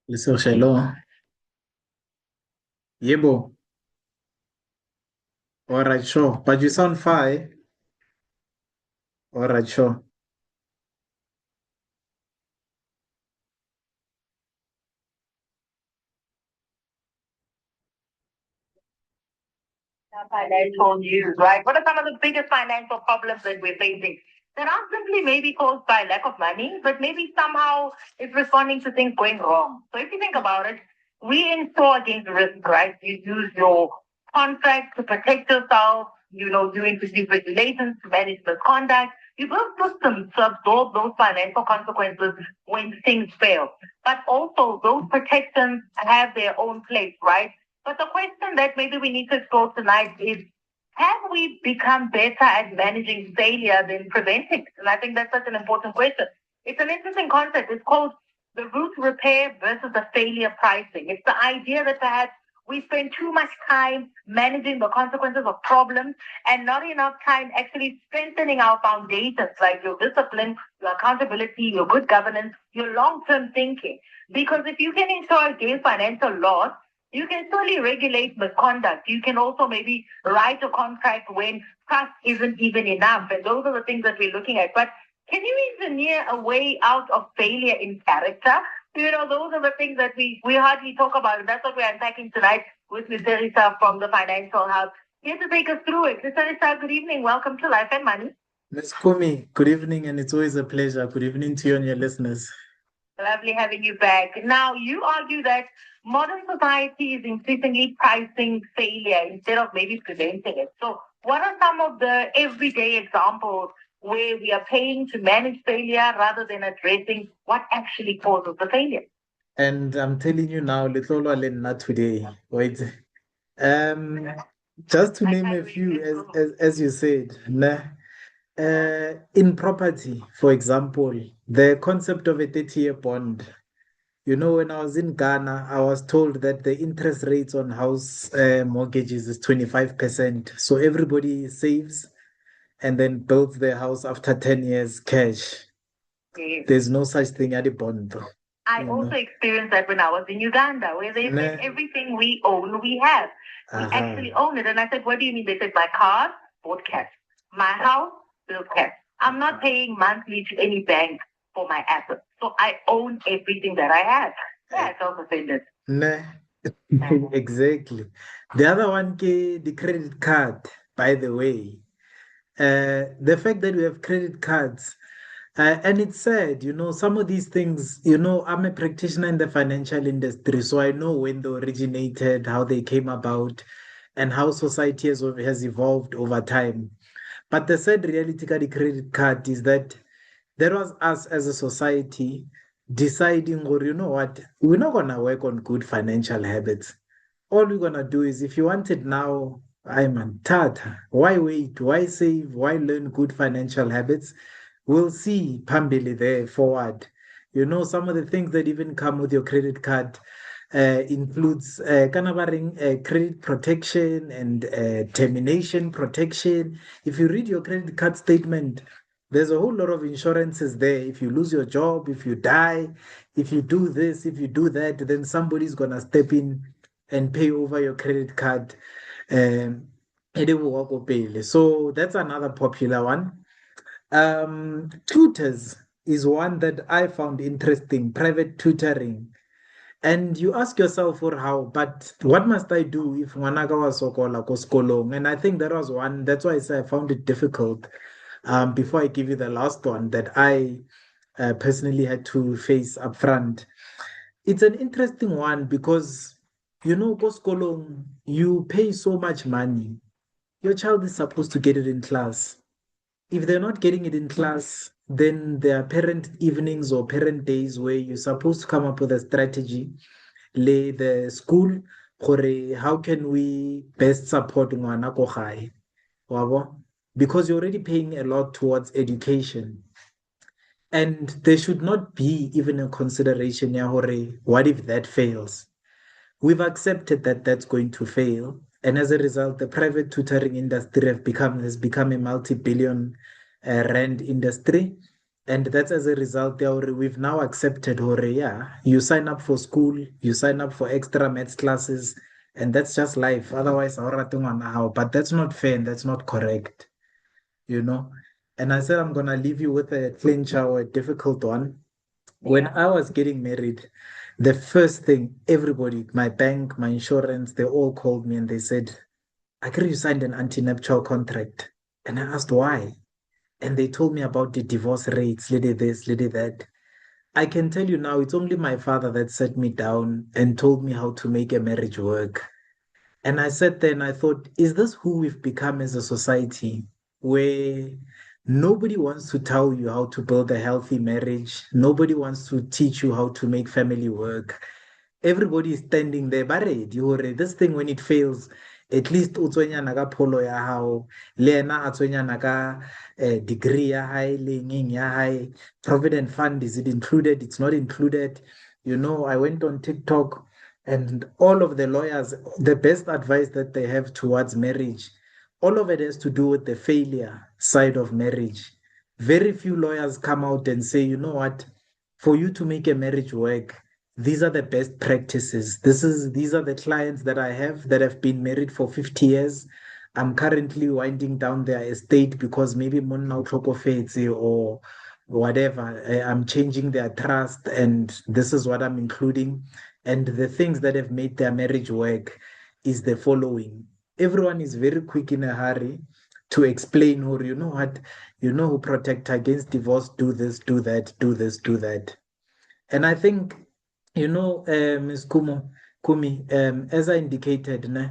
Liso hello. Yebo. All right, sure. But you sound fine. All right, sure. Financial news, right? What are some of the biggest financial problems that we're facing that aren't simply maybe caused by lack of money, but maybe somehow it's responding to things going wrong? So if you think about it, we insure against risk, right? You use your contract to protect yourself, you introduce regulations to manage misconduct. You build systems to absorb those financial consequences when things fail. But also, those protections have their own place, right? But the question that maybe we need to explore tonight is, have we become better at managing failure than preventing it? And I think that's such an important question. It's an interesting concept. It's called the root repair versus the failure pricing. It's the idea that perhaps we spend too much time managing the consequences of problems and not enough time actually strengthening our foundations, like your discipline, your accountability, your good governance, your long term thinking. Because if you can ensure against financial loss, you can surely regulate misconduct. You can also maybe write a contract when trust isn't even enough. And those are the things that we're looking at. But can you engineer a way out of failure in character? Those are the things that we hardly talk about. And that's what we're unpacking tonight with Ms. Teresa from the Financial Hub. Here to take us through it. Ms. Teresa, good evening. Welcome to Life and Money. Miss Kumi, good evening, and it's always a pleasure. Good evening to you and your listeners. Lovely having you back. Now, you argue that modern society is increasingly pricing failure instead of maybe preventing it. So, what are some of the everyday examples where we are paying to manage failure rather than addressing what actually causes the failure? And I'm telling you now, little not today. Wait. Um, just to name a few, as you said, nah. In property, for example, the concept of a 30-year bond. When I was in Ghana, I was told that the interest rates on house mortgages is 25%. So everybody saves and then builds their house after 10 years cash. Yes. There's no such thing as a bond. I also experienced that when I was in Uganda, where they said everything we own, we have. We actually own it. And I said, what do you mean? They said, my car, bought cash. My house, built cash. I'm not paying monthly to any bank for my assets. So I own everything that I have. Yeah, I felt offended. Nah. Exactly. The other one, the credit card, by the way. The fact that we have credit cards, and it's sad, some of these things, I'm a practitioner in the financial industry, so I know when they originated, how they came about, and how society has evolved over time. But the sad reality of the credit card is that there was us as a society deciding, or you know what, we're not going to work on good financial habits. All we're going to do is if you want it now, I'm on Tata. Why wait? Why save? Why learn good financial habits? We'll see Pambili there forward. Some of the things that even come with your credit card includes credit protection and termination protection. If you read your credit card statement, there's a whole lot of insurances there. If you lose your job, if you die, if you do this, if you do that, then somebody's gonna step in and pay over your credit card. Um, so that's another popular one. Tutors is one that I found interesting, private tutoring. And you ask yourself for how, but what must I do if ngwanaka wa sokola ko sekolong? And I think that was one, that's why I say I found it difficult. Before I give you the last one that I personally had to face up front. It's an interesting one because, ko sekolong, you pay so much money. Your child is supposed to get it in class. If they're not getting it in class, then there are parent evenings or parent days where you're supposed to come up with a strategy. Lay the school, how can we best support ngwana ko gae? Wabo? Because you're already paying a lot towards education. And there should not be even a consideration, ya hore, what if that fails? We've accepted that that's going to fail. And as a result, the private tutoring industry has become a multi-billion rand industry. And that's as a result, we've now accepted, yeah, you sign up for school, you sign up for extra maths classes, and that's just life. Otherwise, but that's not fair and that's not correct, you know. And I said, I'm going to leave you with a clincher or a difficult one. When Yeah. I was getting married, the first thing, everybody, my bank, my insurance, they all called me and they said, I agree you signed an anti-nuptial contract. And I asked why. And they told me about the divorce rates, lady this, lady that. I can tell you now, it's only my father that sat me down and told me how to make a marriage work. And I sat there and I thought, is this who we've become as a society where nobody wants to tell you how to build a healthy marriage? Nobody wants to teach you how to make family work. Everybody is standing there, but this thing when it fails, at least o tswenyana ka pholo ya hao, le ena a tswenyana ka degree ya hae, le engeng ya hae. Provident fund, is it included? It's not included. You know, I went on TikTok and all of the lawyers, the best advice that they have towards marriage, all of it has to do with the failure side of marriage. Very few lawyers come out and say, you know what, for you to make a marriage work, these are the best practices. These are the clients that I have that have been married for 50 years. I'm currently winding down their estate because maybe monna o tlhokofetse or whatever. I'm changing their trust, and this is what I'm including. And the things that have made their marriage work is the following. Everyone is very quick in a hurry to explain, or you know what, who protect against divorce, do this, do that, do this, do that. And I think, Ms. Kumi, as I indicated, ne,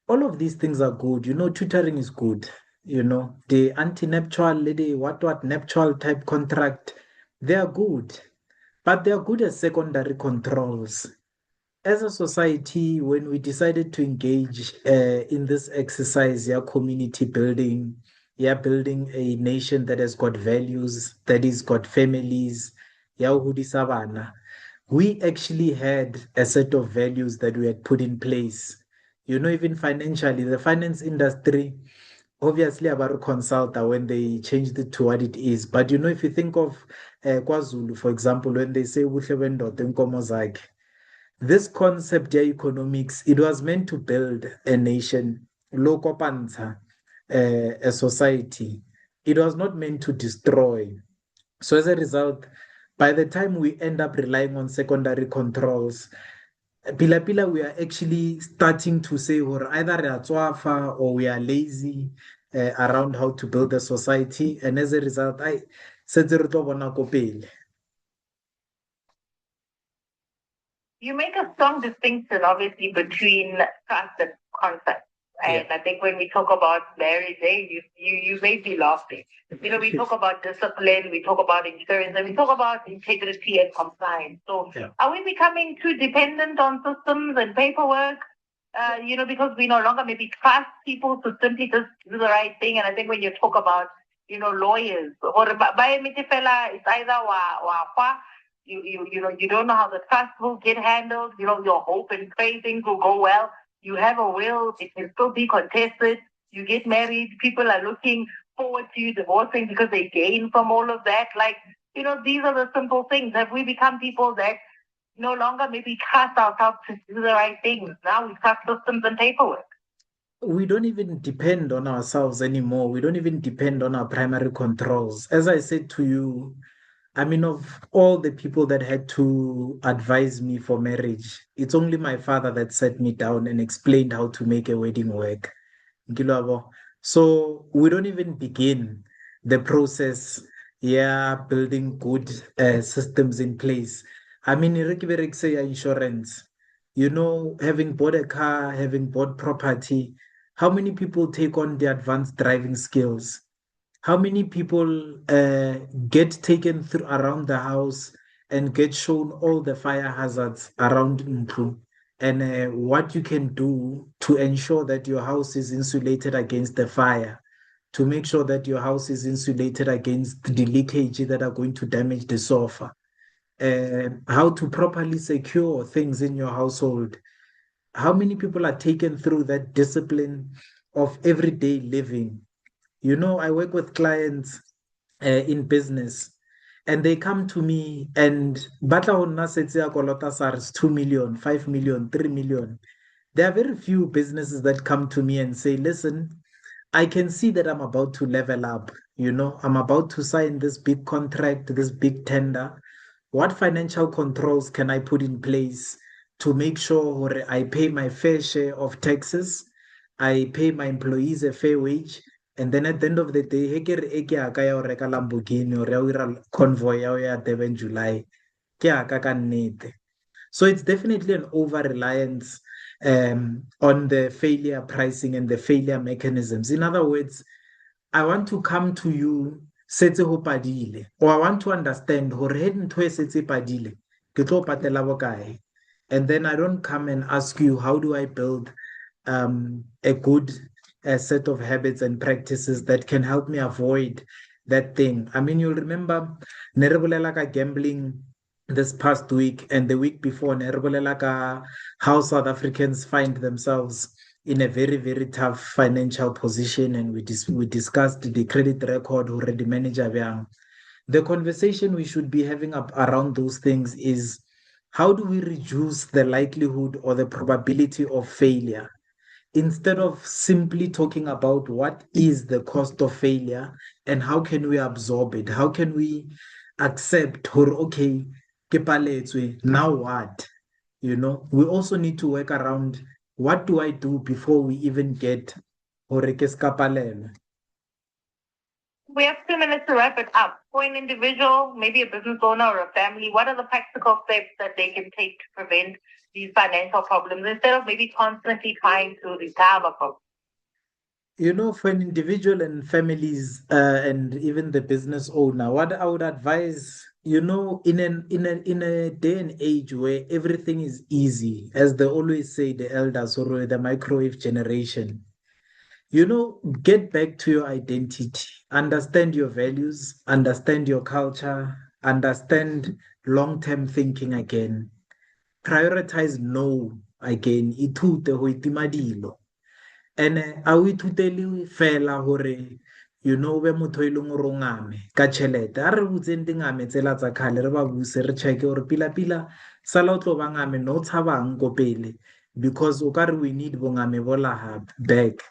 all of these things are good. Tutoring is good. The anti-nuptial, the what nuptial type contract, they are good, but they are good as secondary controls. As a society, when we decided to engage in this exercise, yeah, community building, yeah, building a nation that has got values, that has got families, yeah, hudisa bana, we actually had a set of values that we had put in place. Even financially, the finance industry, obviously, about a consulta when they changed it to what it is. But if you think of KwaZulu, for example, when they say "Uhle wendoda inkomo zakhe," this concept, yeah, economics, it was meant to build a nation, local panza, a society. It was not meant to destroy. So as a result, by the time we end up relying on secondary controls, pila pila, we are actually starting to say, or either re a tswafa or we are lazy around how to build a society. And as a result, I setse re tlo bona ko pele. You make a strong distinction, obviously, between trust and concept. And I think when we talk about marriage, you may be laughing. We talk about discipline, we talk about insurance, and we talk about integrity and compliance. So are we becoming too dependent on systems and paperwork? Because we no longer maybe trust people to simply just do the right thing. And I think when you talk about, lawyers, or by it's either you don't know how the trust will get handled. Your hope and pray things will go well. You have a will, it can still be contested. You get married, people are looking forward to you divorcing because they gain from all of that. Like, these are the simple things. Have we become people that no longer maybe trust ourselves to do the right things? Now we trust systems and paperwork. We don't even depend on ourselves anymore. We don't even depend on our primary controls. As I said to you, I mean, of all the people that had to advise me for marriage, it's only my father that sat me down and explained how to make a wedding work. Ngilabo. So we don't even begin the process, yeah, building good systems in place. I mean, say insurance, having bought a car, having bought property, how many people take on the advanced driving skills? How many people get taken through around the house and get shown all the fire hazards around Mpu and what you can do to ensure that your house is insulated against the fire, to make sure that your house is insulated against the leakage that are going to damage the sofa, how to properly secure things in your household. How many people are taken through that discipline of everyday living? I work with clients in business, and they come to me and batla ho nna setse ya kolota SARS 2 million, 5 million, 3 million. There are very few businesses that come to me and say, listen, I can see that I'm about to level up. I'm about to sign this big contract, this big tender. What financial controls can I put in place to make sure I pay my fair share of taxes, I pay my employees a fair wage, and then at the end of the day, he ke re e ke aka ya ho reka Lamborghini or ya ho ira convoy ya ho ya Durban July, ke aka ka nnete. So it's definitely an over-reliance on the failure pricing and the failure mechanisms. In other words, I want to come to you setse ho padile, or I want to understand hore he ntho e setse e padile ke tlo patela bokae, and then I don't come and ask you how do I build a good set of habits and practices that can help me avoid that thing. I mean, you'll remember ne re bolela ka gambling this past week and the week before ne re bolela ka how South Africans find themselves in a very, very tough financial position, and we discussed the credit record already manager bjang. The conversation we should be having up around those things is how do we reduce the likelihood or the probability of failure instead of simply talking about what is the cost of failure and how can we absorb it? How can we accept, okay, ke paletswe, now what? We also need to work around what do I do before we even get hore ke ska palelwa. We have 2 minutes to wrap it up. For an individual, maybe a business owner or a family, what are the practical steps that they can take to prevent these financial problems instead of maybe constantly trying to recover from? For an individual and families and even the business owner, what I would advise, in a day and age where everything is easy, as they always say, the elders or the microwave generation, get back to your identity, understand your values, understand your culture, understand long-term thinking again, prioritize no again, ithute ho itima dilo. And a o ithutele fela hore o be motho e leng gore o ngame ka tšhelete a re butseng dingame tsela tsa kgale re ba buse re checke gore pila sala o tlo ba ngame no o tshabang ko pele because o ka re we need bongame bola back.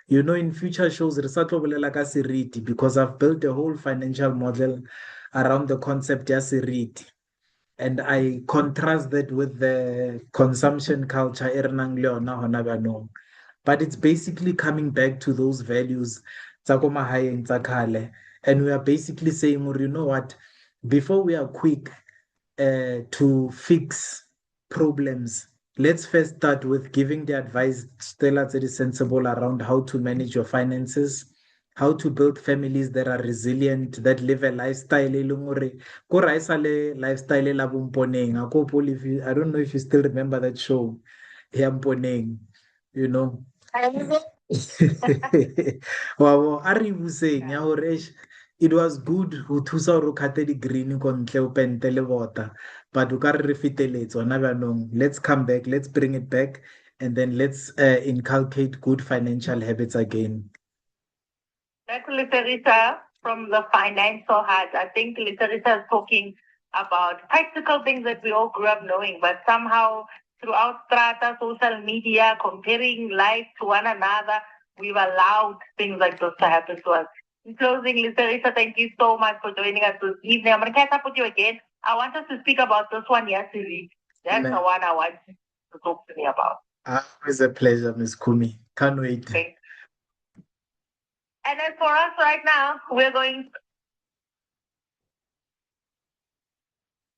In future shows re sa tlo bolela ka seriti because I've built a whole financial model around the concept ya seriti, and I contrast that with the consumption culture e re nang le yona hona bjanong. But it's basically coming back to those values tsa ko mahaeng tsa kgale, and we are basically saying, you know what, before we are quick to fix problems, let's first start with giving the advice Stella that is sensible around how to manage your finances, how to build families that are resilient, that live a lifestyle e leng gore ko ra isa le lifestyle la bomponeng a ko I don't know if you still remember that show ya Mponeng, wa a re buseng ya gore it was good ho thusa gore o khate di-green ko ntle o pente le bota, but o ka re feteletse ona bjanong. Let's come back, let's bring it back, and then let's inculcate good financial habits again. That's Litharita from the Financial Heart. I think Litharita is talking about practical things that we all grew up knowing, but somehow throughout strata, social media, comparing life to one another, we've allowed things like this to happen to us. In closing, Litharita, thank you so much for joining us this evening. I'm going to catch up with you again. I want us to speak about this one yesterday. That's the one I want you to talk to me about. It's a pleasure, Ms. Kumi. Can't wait. Okay. And then for us right now, we're going